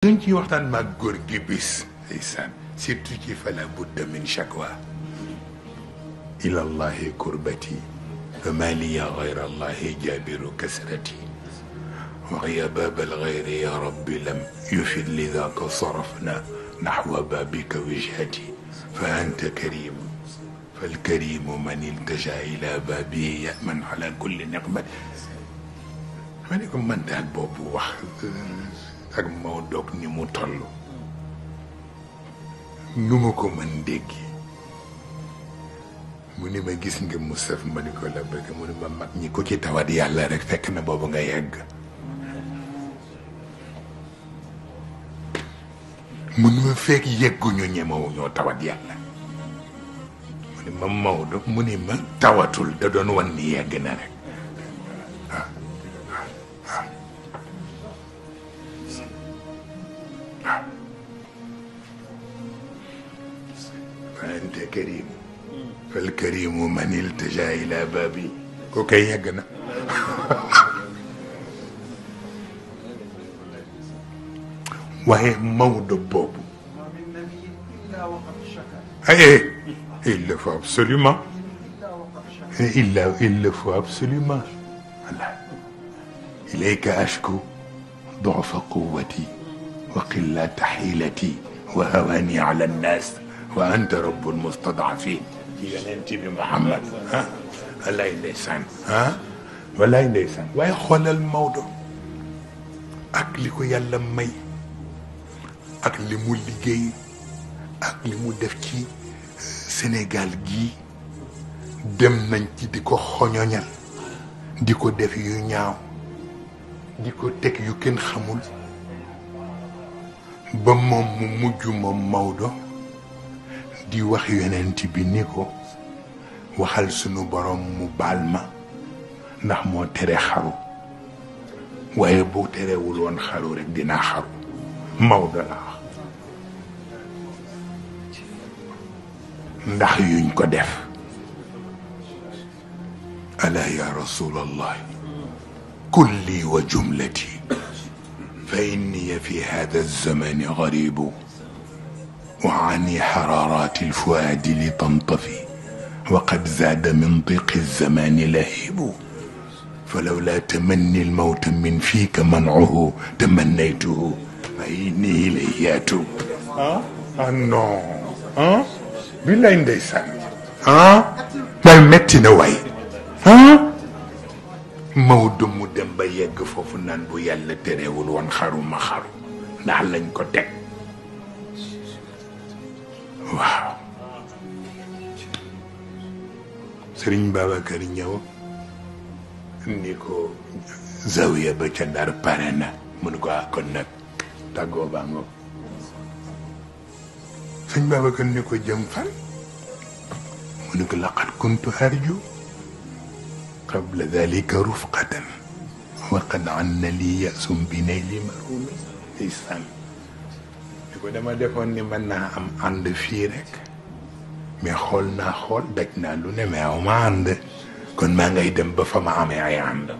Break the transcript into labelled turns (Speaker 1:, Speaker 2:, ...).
Speaker 1: dañ ciy waxtaan maag góor gi bis ndeysaan surtout ci fala budda min shakwa ila allahi kurbati fa ma liya gayra allahi jabiru kasrati وغيا باب الغير يا رب لم يفد لذاك صرفنا نحو بابك وجهتي فأنت كريم فالكريم من التجا إلى بابه يأمن على كل نقمة مانيكم من دال بوبو wax ak Maodo ni mu toll nu ma ko mën déggi mu ni ma gis nga Moustapha ma ni ko la bëgg mu ni ma mag ñi ko ci tawat yàlla rek fekk na boobu nga yegg mu ni ma fekk yegguñu ñemewu ñoo tawat yàlla mu ni ma Maodo mu ni ma tawatul da doon wan ni yegg na rek فأنت كريم فالكريم من التجا إلى بابي كوكاي يغنا وهي مود بوب ايه il le faut absolument il le faut absolument إليك أشكو ضعف قوتي وقلة حيلتي وهواني على الناس وأنت رب المستضعفين ينتي بمحمد ها الله يندسان ها ولا يندسان واي خول الموضوع ak li ko yàlla may ak li mu liggéey ak li mu def ci Sénégal gii dem nañ ci di ko xoñoñal di ko def yu ñaaw di ko teg yu kenn xamul ba moom mu mujj moom Maodo di wax yonent bi ni ko waxal sunu borom mu baal ma ndax moo tere xaru waaye boo terewul woon xaru rek dinaa xaru Maodo la wax ndax yuñ ko def ala ya rasulallah kulli wa jumlati fa inni fi hada alzamani garibu وعني حرارات الفؤاد لتنطفي وقد زاد من ضيق الزمان لهيب فلولا تمني الموت من فيك منعه تمنيته فإني إليات نو بالله ندسان ما متي نواي Maodo mu dem ba yegg foofu naan bu yàlla terewul woon xaru ma xaru ndax lañ ko teg waaw Sëriñ Babacar ñëw ni ko zawiya ba ca Ndar pare na mun ko kon nag tàggoo baa ngo Sëriñ Babacar ni ko jëm fan mu ni ko laqad kuntu arju qabla dalika rufqatan wa qad anna li yasum bi nayli marumi isan ni ko dama defoon ni mën naa am ànd fii rek mais xool naa xool daj naa lu ne mais aw ma ànd kon maa ngay dem ba fa ma amee ay ànd